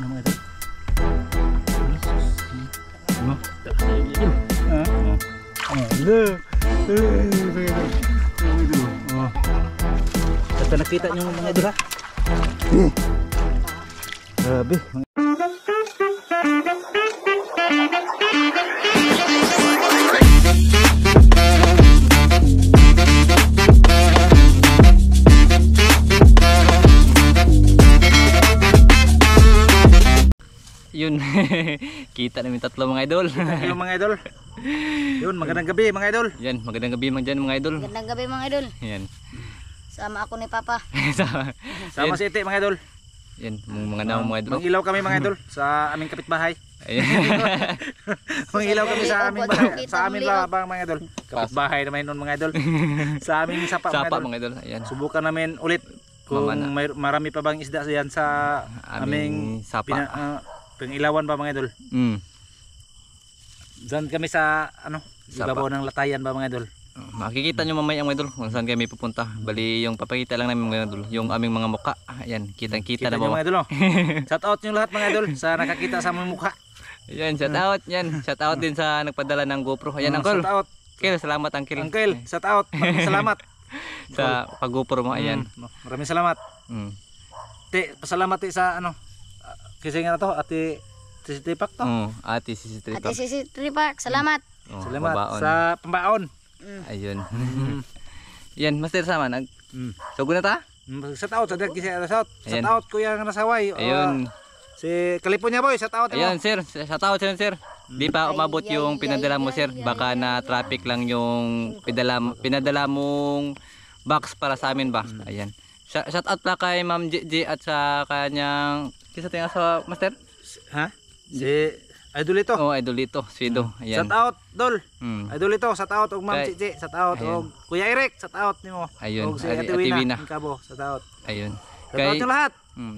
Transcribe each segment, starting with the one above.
na mga idol. Ano? Idol. Basta nakita nyo mga idol ha. Grabe. Yun. Kita namin tatlo mga idol. Yung mga idol. Yun, magandang gabi mga idol. Yan, magandang gabi man dyan mga idol. Magandang gabi mga idol. Yan. Sama ako ni Papa. Sama si Ite mga idol. Yan, mga naman mga idol. Mangilaw kami mga idol sa aming kapitbahay. Ayan. Mangilaw kami sa aming bahay, sa amin labang mga idol. Kapitbahay naman noon mga idol. Sa aming sapa mga idol. Ayan. Subukan namin ulit kung may marami pa bang isda diyan sa aming sapa. Pangilawan ba mga idol? Diyan kami sa ibabaw ng latayan ba mga idol? Makikita nyo mamaya mga idol kung saan kami pupunta. Bali yung papakita lang namin mga idol, yung aming mga mukha. Ayan, kitang-kita na mga idol. Shout out nyo lahat mga idol sa nakakita sa aming mukha. Ayan, shout out yan. Shout out din sa nagpadala ng GoPro. Ayan, Uncle. Shout out. Uncle, salamat Uncle. Uncle, shout out. Maraming salamat. Sa pag-GoPro mo, ayan. Maraming salamat. Te, pasalamat sa kasi nga to, ate Sisitripak to. Ate Sisitripak. Ate Sisitripak, salamat. Salamat sa pambaon. Ayun. Yan, Master sama Sugo na ta? Shout out sa dagki sa shout. Shout out kuya nga nasaway. Ayun. Si California boy, shout out. Ayun, sir. Shout out sir. Di pa umabot yung pinadala mo sir. Baka na traffic lang yung pinadala mong box para sa amin ba. Ayan. Shout out pala kay Ma'am JJ at sa kanyang kisa tingnan sa Master? Ha? Si Idolito. Oh, Idolito, Swido. Ayan. Shout out Dol. Idolito, shout out og Ma'am JJ, shout out og Kuya Eric, shout out nimo. Ayun, og si Ate Wina, Kabo, shout out. Ayun. Shout out nyo lahat.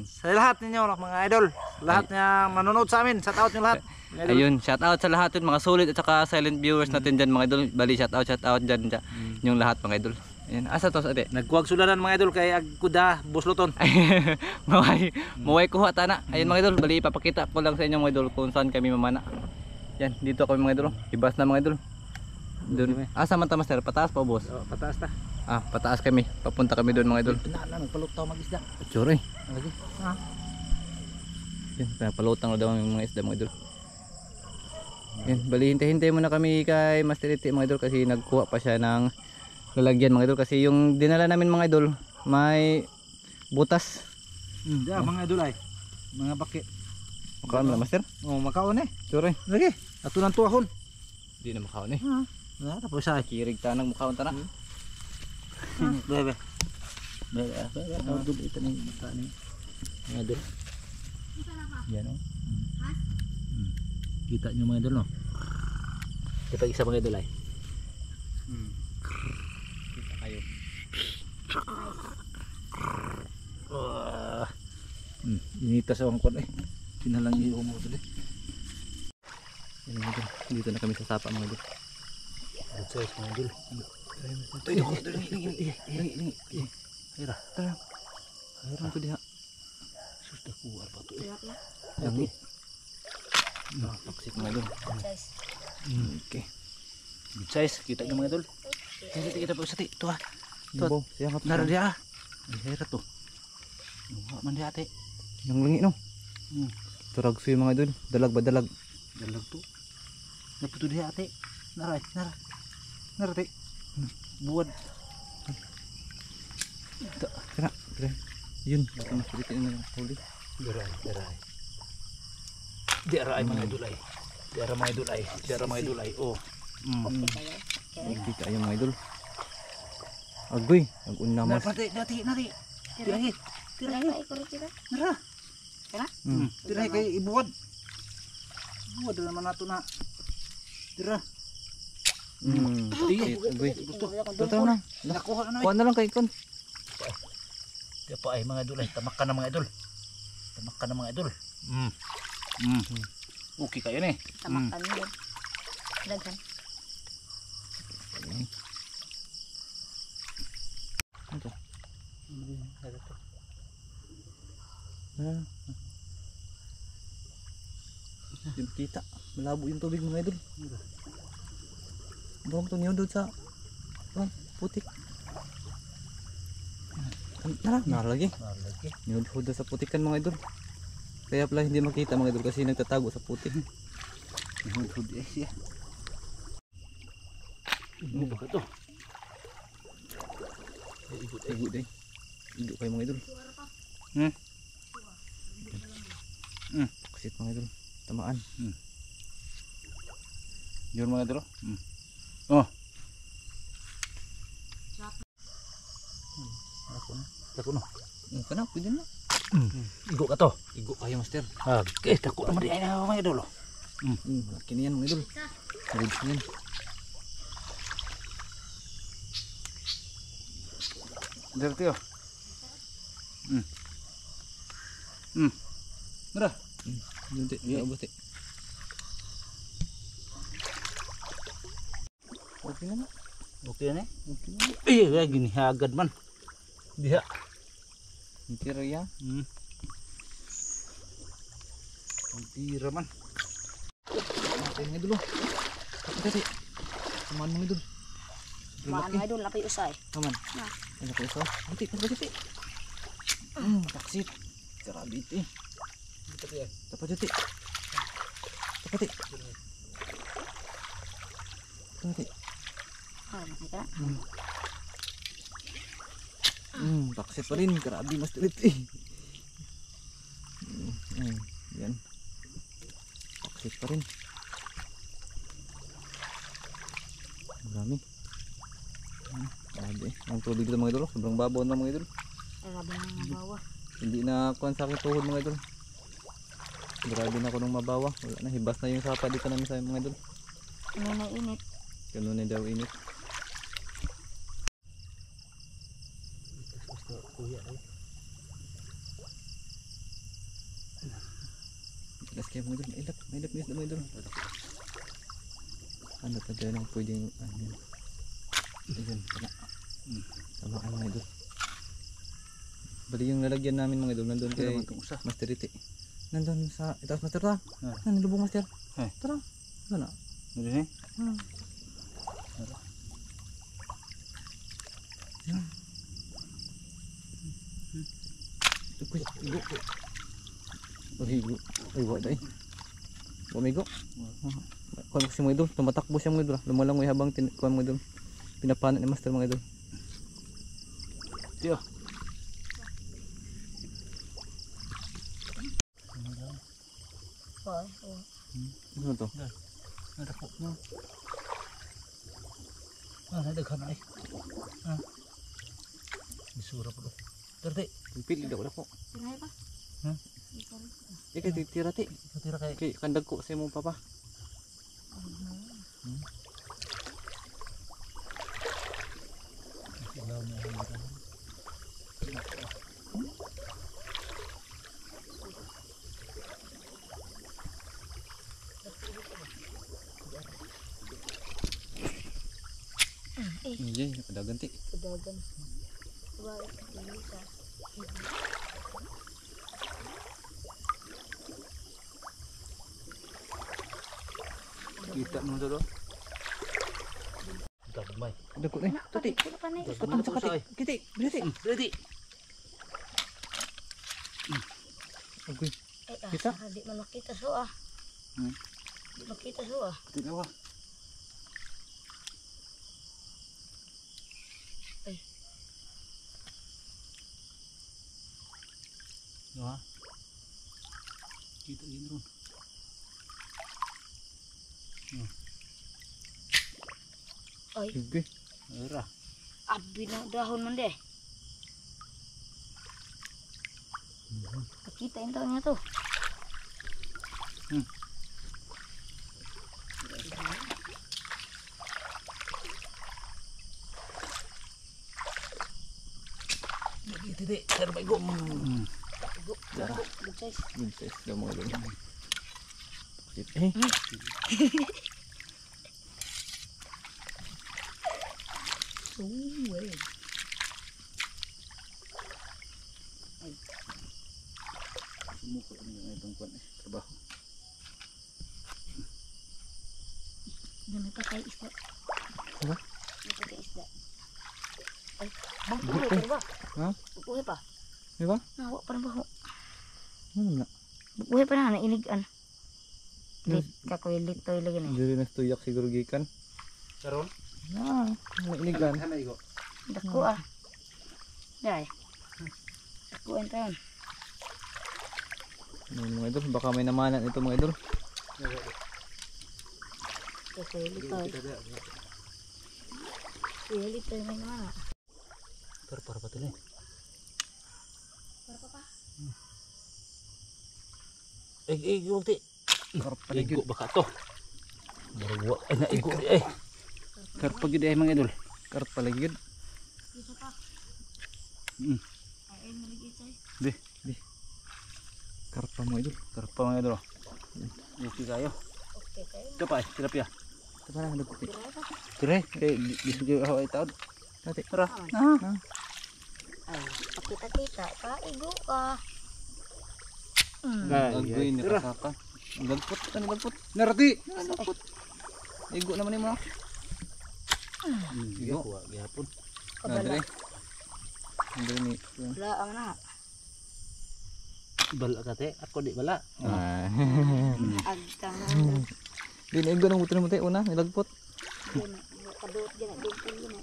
Sa lahat ninyo mga idol, lahat na manonood sa amin, shout out nyo lahat. Ayun, shout out sa lahat yun, mga solid at saka silent viewers natin dyan mga idol. Bali shout out dyan yung lahat mga idol. Ayan, asa to sa ate? Nagkuwag sulanan mga idol kay agkuda busluton. Maway kuha tana. Ayun mga idol, bali ipapakita ko lang sa inyo mga idol kung saan kami mamana. Yan, dito kami mga idol. Ibas na mga idol. Doon. Asa man ta Master? Pataas pa boss? Oh, pataas ta. Pataas kami. Papunta kami doon mga idol. Pinala nagpalutaw mag-isda. Tsura eh. Lagi. Yan, pinapalutang na daw yung mga isda mga idol. Yan, bali hintay-hintay muna kami kay Master Iti mga idol kasi nagkuha pa siya ng lalagyan mga idol kasi yung dinala namin mga idol may butas. Mga idol ay mga baki. Makaon na Master? Oh, makaon eh. Sure. Lagi. Ato nang tuhon. Di na makaon eh. Tapos ay kirig tanang makaon tana. Bebe. Dul ito ning mata ni. Mga idol. Yan oh. Kita nyo mga idol no. Kita isa mga idol ay. Kayo. Initas ang kon eh. Pinalang iyo mo dito. Yan mga idol. Dito na kami sa sapa mga idol. Ito ay mga idol. Hira. Hira ko diha. Susta kuwar pa to eh. Langi. Paksik mga idol. Okay. Good size. Kita nyo mga idol. Kita pa usati. Ito ha. Ito. Nara dia. Hira to. Man dia ate. Yang langi no. Turag suy mga idol. Dalag ba dalag? Dalag to. Naputo dia ate. Nara. Te. Buwan. Kena. Yun. Baka masuritin na yung huli. Daray. Diaray mga idol ay. Diara mga idol ay. Oh. Kita yung mga idol. Agoy. Nag-una mas. Nari. Tirahi. Nara. Kena? Tirahi kay ibuwad. Ibuwad naman nato na. Tira. Agoy. Totoo na. Nakuha na. Kuha na lang kay Kon. Kaya pa ay mga idol ay. Tamak ka na mga idol. Okay kayo na eh. Tamakan mo. Daghan. Ito. Yung kita. Malabo yung tubig mga idol. Bawang to niyo doon sa putik. Naralagi. Niyo doon sa putikan mga idol. Kaya pala hindi makita mga idol kasi nagtatago sa putik. Hud siya. Ano ba ito? Igo day. Igo kayo mga idol. Kasit mga idol. Tamaan. Yun mga idol. Oh. Dako na. Kana, pwede na. Igo ka to. Igo kayo master. Okay, dako naman di ay na mga idol. Laki niyan mga idol. Good yan. Dirty oh. Mara. Hindi, maabot eh. Okay na na. Okay na. Eh, gini agad man. Diha. Tira ya. Ang tira man. Okay mga idol. Kasi, tamaan mga idol. Maan mga idol, lapay usay. Taman. Na. Ano ko isa? Buti, buti. Taksit. Karabiti. Tapat juti. Tapati. Tapati. Makita na. Taksit pa rin. Karabi mas tulit eh. Yan. Taksit pa rin. Marami. Grabe. Ang tubig dito mga idol. Sobrang babaw na mga idol. Ay, grabe na mga bawa. Hindi na kuhan sa aking tuhod mga idol. Grabe na ako nung mabawa. Wala na. Hibas na yung sapa dito namin sa mga idol. Ano na init. Ganun na daw init. Last kaya mga idol. Mailap news na mga idol. Ano pa dyan ang pwedeng ano yun. Ayan. Tamaan mga idol. Bali yung lalagyan namin mga idol. Nandun kay Master Iti. Nandun sa itaas master ta. Nilubong master. Tara. Ano na? Ano ni? Igo. Igo. Ay, wala eh. Bumigo. Kuhan ko si mga idol. Tumatakbo siya mga idol. Lumalangoy habang kuhan mga idol. Pinapanan ni master mga idol. Tiyo. Hoy, Ano to? Nadako mo. Nadaghan ay. Bisura po. Dirty. Pili daw ako. tirahay pa. Kay titira ti. Tira kay. Kay kandag ko sa imong papa. Iya, kadagan ti. Kadagan. Baik, bisa. Kita mo dito. Dapat may. Dako ni. Tati. Katong sa kati. Kiti, beriti. Ready. Agoy. Kita? Di man makita so ah. Di makita so ah. Tinawa. Wah. Kita gini ron. Ay, Agoy. Era. abi na dahon man deh. Kita yung taon niya to. Titi, sir may go. Good size. Good size daw mga idol. Eh. Sumuko yung itong kwan eh. Trabaho. May patay isda. Ano? May patay isda. Ay, buhay pa ba? Ha? Buhay pa. Di ba? Nawa pa na ba? Ano na? Buhay pa na, nainigan. Lit, kakoy litoy lagi na. Hindi rin nastuyak siguro gikan. Karon? Ah, nainigan. Ano igo? Dako ah. Dai. Dakuan taon. Mga idol, baka may namanan ito mga idol. Kakoy litoy. Kakoy litoy may naman. Para pa tuloy. Para pa pa. Igo ti. Karpagid. Igo baka to. Marugwa. Ay na igo di ay. Karpagid ay mga idol. Karpalagid. Isa pa. Ay maligit ay. Di. Karpa mo idol. Karpa mga idol. Yuki kayo. Okay kayo. Ito pa tilapia. Ito pa lang nagputi. Tire, kay disugi ako ay taod. Dati. Tara. Ay, pakita-kita. Paigo ka. Agoy ni kasaka. Lagpot ka ni lagpot. Narati. Lagpot. Igo naman mo. Igo kuha gyapon. Andre. Andre ni. Wala ang na. Bala ka te, ako di bala. Ah. Agtang. Di na igo nang buto mo te una nilagpot. Kadot gina dugtong gina.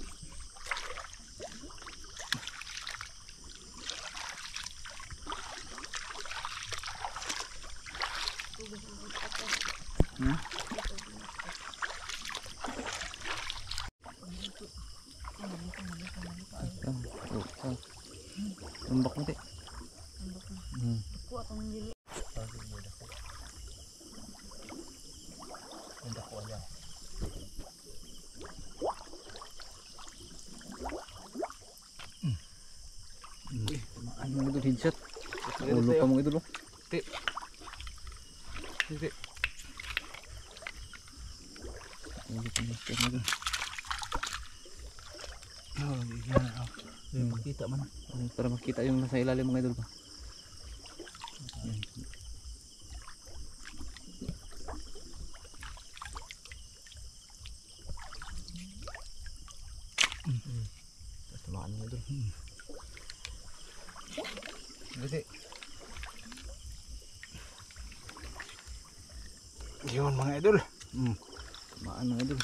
Tumbak mo te. Ku atong dili. Ano mo idol headshot? Ulo pa mo idol. Te. Te. Oh, yan. Makita man. Para makita yung nasa ilalim mga idol pa. Tamaan mga idol. Gede. Yun mga idol. Tamaan mga idol.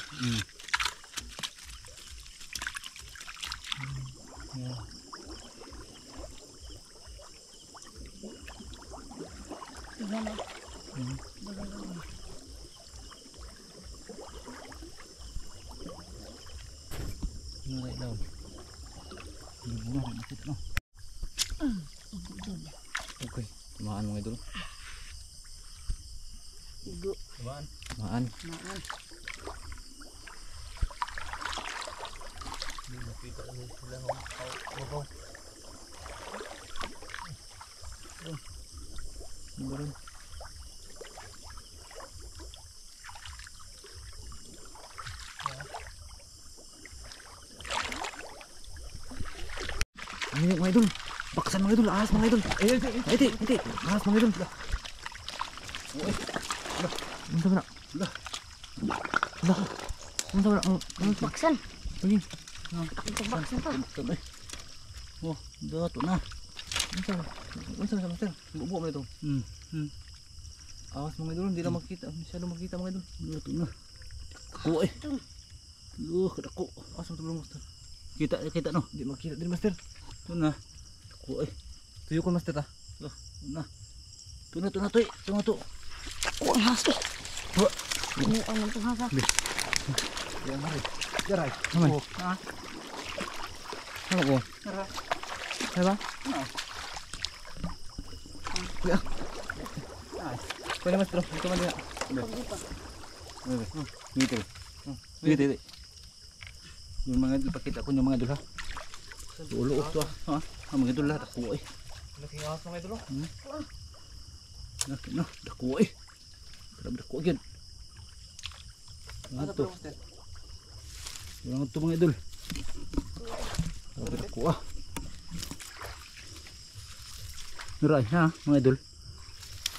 Yan na. Nalay daw. Nakit no. Okay. Tamaan mga idol. Igo. Tamaan. Tamaan. Maan. Nakita ko sila ng Ano rin? Ano mga idol? Baksan mga idol, ahas mga idol. Iti. Ahas mga idol. Ano sa mana? Ano sa mana? Baksan. Lagi. Ito baksan pa. Oh, dato na. Ano sa master? Buo mo ito. Ahas mga idol, hindi na makita. Masyado makita mga idol. Dato na. Ako eh. Kadako. Ahas mo ito master. Kita no. Hindi makita din master. Ito na. Ako eh. Tuyo ko master ta. Na. Ito na to. Ito na to. Ku ang hasa. Ano ang nang hasa? Yan hari. Jaray. Naman. Ha? Ano ko? Tara. Diba? Pwede master. Ito man din. Hindi pa. Dito. Yung mga idol, pakita ko yung mga idol ha. Ulo to ha. Mga idol ha, dako eh. Laking ahas mga idol. Laki na, dako eh. Grabe dako agad. Ano to? Yung to mga idol. Grabe dako ah. Naray ha, mga idol.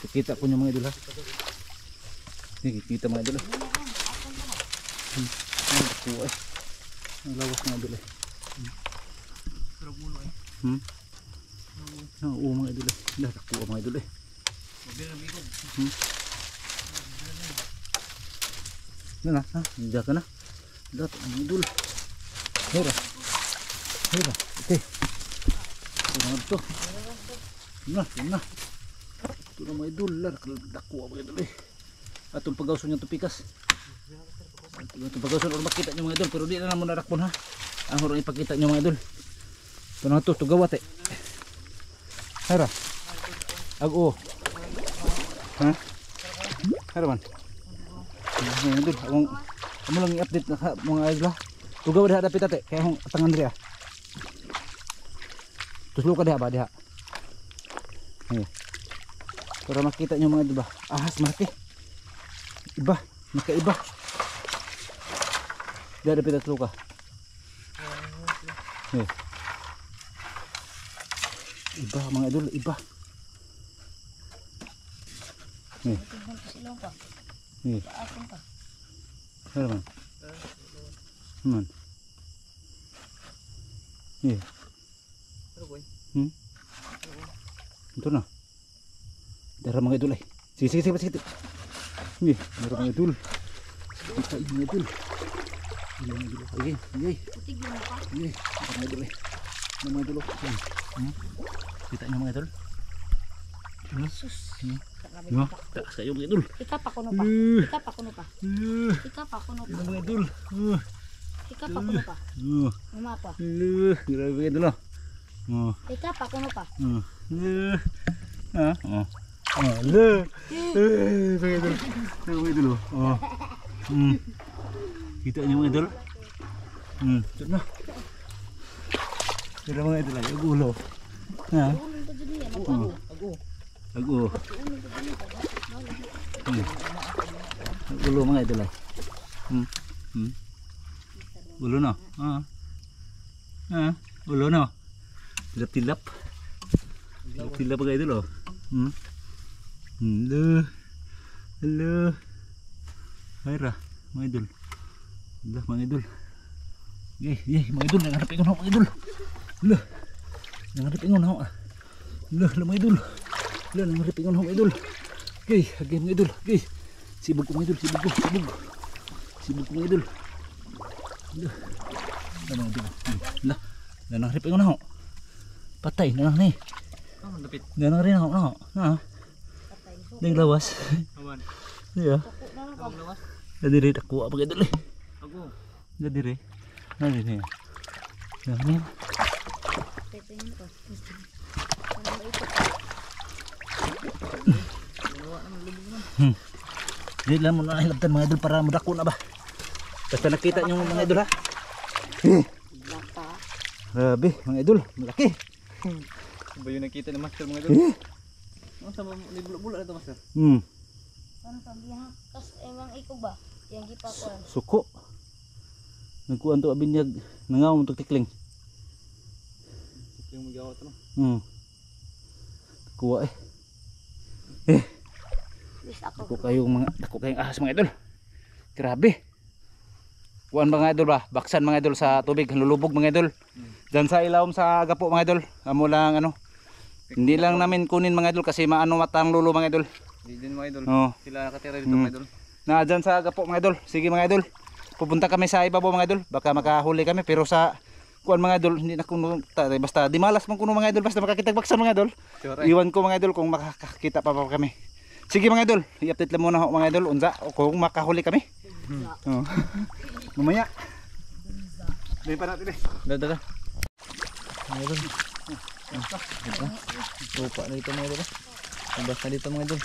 Pakita ko yung mga idol ha. Sige, kita mga idol ha. Ang nakuha eh. Ang lawas mga idol eh. Pero mulo eh. Oo mga idol eh. Nakuha mga idol eh. Mabira ng ikog. Yan na, ha? Nandiyan ka na. Lahat ang idol. Hera. Hera. Okay. Ito na ito. Yan na. Ito na mga idol. Nakuha mga idol eh. Atong pagawson yung tupikas. Itong pagawson or makita nyo mga idol. Pero di na naman narakpon ha. Ang horong ipakita nyo mga idol. Ito na ito. Tugawat eh. Hera. Ag-o. Ha? Hera man. Mga idol. Amo lang i-update na mga idol ha. Tugaw diha dapit ate. Kaya akong atangan diha. Tuslo ka diha ba diha. Ayan. Para makita nyo mga idol ba. Ahas malaki. Iba. Nakaiba. Diha dapit tuslo ka. Ayan. Iba mga idol. Iba. Ayan. Tingnan ko silong pa. Ayan. Paakon pa. Ano man? Man. Ayan. Pero boy. Ito na. Dara mga idol ay. Sige. Ini, dara mga idol. Kita ini mga idol. Ini mga idol. Ay. Putig mo pa. Ay. Dara mga idol ay. Mga idol. Kita niyo mga idol. Sus. No, tak kayo mga idol. Ika pa kuno pa. Ika pa kuno pa. Ika pa kuno pa. Mga idol. Ika pa kuno pa. Mama pa. Grabe mga idol. Oh. Ika pa kuno pa. Le. Mga idol. Mga idol. Oh. Kita niyo mga idol. Ito na. Kira mga idol ay ulo. Ha? Ulong to dili ano. Ago. Ulo mga idol ay. Ulo na. Ulo na. Tilap. Tilap mga idol oh. Hello. Hayra, mga idol. Dah mga idol. Mga idol nangarap ingon mga idol. Nangarap ingon ha. Mga idol. Nangarap ingon mga idol. Mga idol. Sibuk ko mga idol, sibuk ko mga idol. Mga idol. Nangarap ingon ha. Patay na lang ni. Lapit. Nanang rin ako na. Ha? Ding lawas. Aman. Iya. Ang lawas. Nadiri ako mga idol eh. Ago. Nadiri. Nadiri. Yan. Tingnan ko. Di lang mo na hilabtan mga idol para madako na ba. Basta nakita nyo mga idol ha. Lata. Grabe mga idol. Malaki. Ba yung nakita ni master mga idol? Ano sa bula-bula na ito master? Ano pa biya? Kas emang iko ba? Yang gipakuan. Suko. Nagkuhan to abinyag. Nangaw mo tikling. Yung magawa ito no? Kuha eh. Bis ako. Dako kayong ahas mga idol. Grabe. Kuan mga idol ba? Baksan mga idol sa tubig, lulubog mga idol. Diyan sa ilawom sa gapo mga idol. Amo lang ano. Hindi lang namin kunin mga idol kasi maano matang lulo mga idol. Hindi din mga idol. Oh. Sila nakatira dito mga idol. Na diyan sa gapo mga idol. Sige mga idol. Pupunta kami sa ibabaw mga idol. Baka makahuli kami pero sa kuan mga idol hindi na kuno basta di malas man kuno mga idol basta makakitag baksan mga idol. Sure, Iwan ko mga idol kung makakita pa kami. Sige mga idol, i-update lang muna ho mga idol unsa o kung makahuli kami. Oh. Mamaya. Dahil pa natin eh. Dada. Mga idol. Lupa na dito mga idol. Tambas na dito mga idol.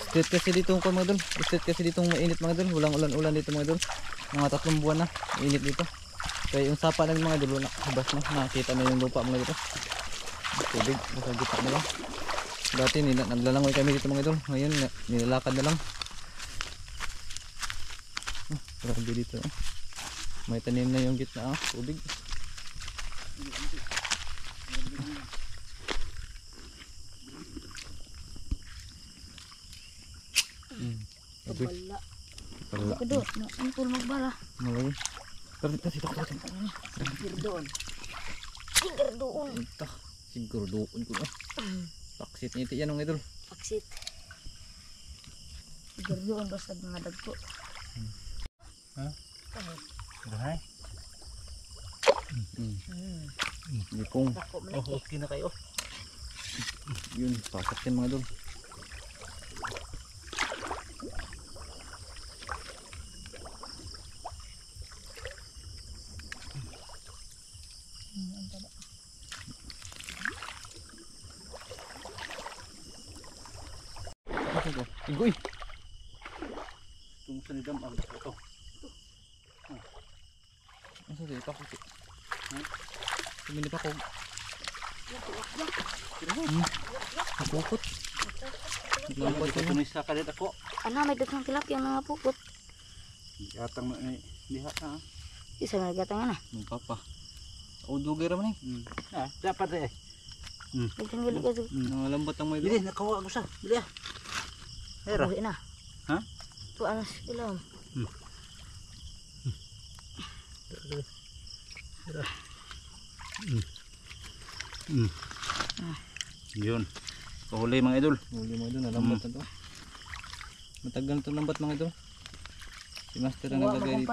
Straight kasi dito mga idol. Straight kasi dito mainit mga idol. Walang ulan dito mga idol. Mga 3 buwan na. Mainit dito. Kaya yung sapa ng mga idol na habas na. Nakita na yung lupa mga idol. Tubig. Nasa gitna na lang. Dati naglalangoy kami dito mga idol. Ngayon nilalakad na lang. Grabe dito. May tanim na yung gitna. Tubig. Wala. Pala. Kedot, impul magbala. Malay. Tara. Sigir doon. Sigir doon. Ito. Siguro doon ko na. Paksit nito yan mga idol. Paksit. Sigir doon basta mga dagko. Ha? Ay. Lipong. Dako malaki. Okay na kayo. Yun, pasok yan mga idol. Igoy. Itong sanidam ang ito. Asa di pa ko. Tumindi pa ko. Napukot. Lampot ko ni sa kalit ako. Ano may daghang tilapia mga pupot. Atang na diha na. Isa na gatangan na. Ng papa. O dugay raman eh. Dapat eh. Daghang gali ka. Nangalambot ang mga idol. Bili nakawa ko sa. Bili ah. Hera. Uwi na. Ha? Tuan na silam. Yun. Pahuli mga idol. Huli mga idol, nalambat na to. Matagal na to lambat mga idol. Si Master ang naglagay dito.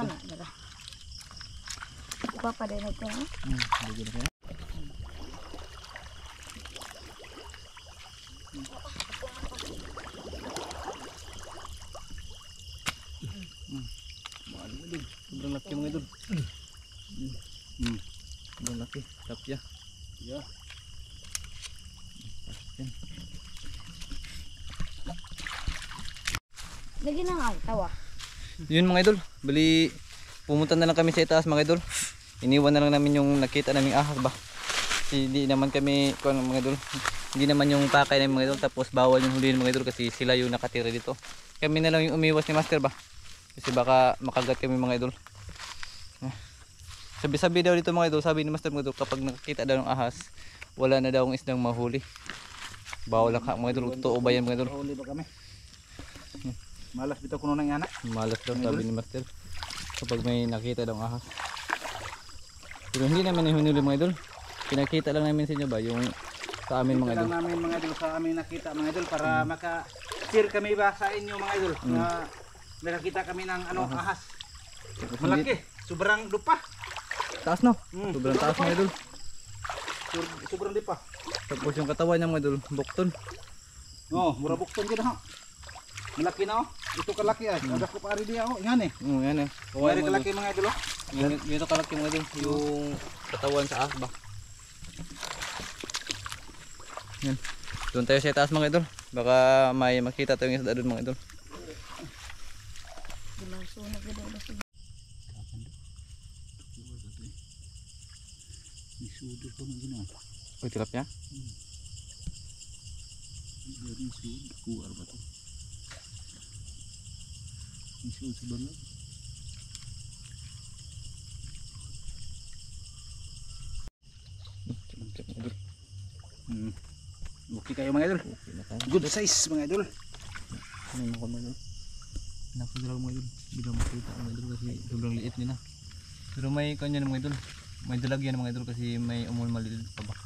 Papa din ito. Lagyan na kaya. Sobrang laki mga idol. Sobrang laki. Tapya. Yeah. Lagi na nga tawa. Yun mga idol. Bali pumunta na lang kami sa itaas mga idol. Iniwan na lang namin yung nakita naming ahas ba. Kasi hindi naman kami kuan mga idol. Hindi naman yung pakay namin mga idol. Tapos bawal yung huliin mga idol kasi sila yung nakatira dito. Kami na lang yung umiwas ni Master ba. Kasi baka makagat kami mga idol. Sabi-sabi daw dito mga idol, sabi ni Master mga idol, kapag nakakita daw ng ahas, wala na daw ang isdang mahuli. Bawal lang mga idol, totoo ba yan mga idol? Pahuli ba kami? Malas bitaw kuno ng anak. Malas daw sabi ni Master kapag may nakita daw ang ahas. Pero hindi namin hinuli mga idol. Pinakita lang namin sa inyo ba yung sa amin mga idol. Kailangan namin mga idol sa aming nakita mga idol para maka-share kami ba sa inyo mga idol na nakakita kami ng ahas. Malaki, sobrang lupa. Taas no? Sobrang taas mga idol. Sobrang lupa. Tapos yung katawan niya mga idol, bukton. Mura bukton gid ha. Malaki na oh. Ito kalaki ah. Ada ko pa rin diya oh. Yan eh. Yan eh. Mari kalaki mga idol oh. Ganito kalaki mga idol yung katawan sa ahas ba. Yan. Doon tayo sa taas mga idol. Baka may makita tayong isda doon mga idol. Dimansunog na daw basta. Isudol ko ng ginawa. Uy, tilapia? Galing sud kuar ba to? Isud sa balag. Okay kayo mga idol. Good size mga idol. Ano mo mga idol? Napadrag mga idol. Bila makita mga idol kasi sobrang liit nila. Pero may kanya mga idol. May dalag yan mga idol kasi may umul malilit pa ba.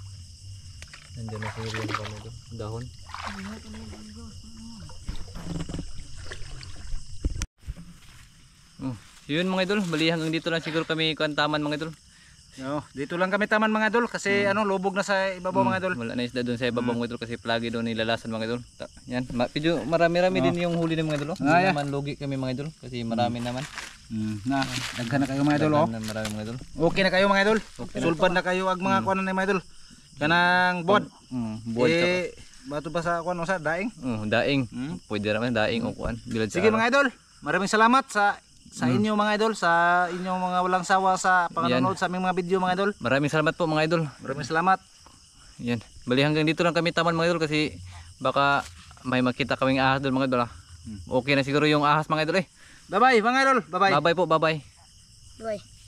Nandiyan na siguro yung mga idol. Dahon. Yun mga idol. Bali hanggang dito lang siguro kami kantaman mga idol. Dito lang kami taman mga idol kasi lubog na sa ibabaw mga idol. Wala na isda doon sa ibabaw mga idol kasi plagi doon nilalasan mga idol. Yan. Medyo marami-rami din yung huli ng mga idol. Hindi naman logi kami mga idol kasi marami naman. Daghan na kayo mga idol oh. Marami mga idol. Okay na kayo mga idol. Sulbad na kayo ag mga kuan na mga idol. Kanang bod. Bod bato ba sa kuan sa daing? Daing. Pwede naman daing o kuan. Sige mga idol. Maraming salamat sa inyo mga idol, sa inyong mga walang sawa sa panonood sa aming mga video mga idol. Maraming salamat po mga idol. Maraming salamat. Yan. Bali hanggang dito lang kami taman mga idol kasi baka may makita kaming ahas doon mga idol. Okay na siguro yung ahas mga idol eh. Bye bye mga idol. Bye bye. Bye bye po, bye bye. Bye.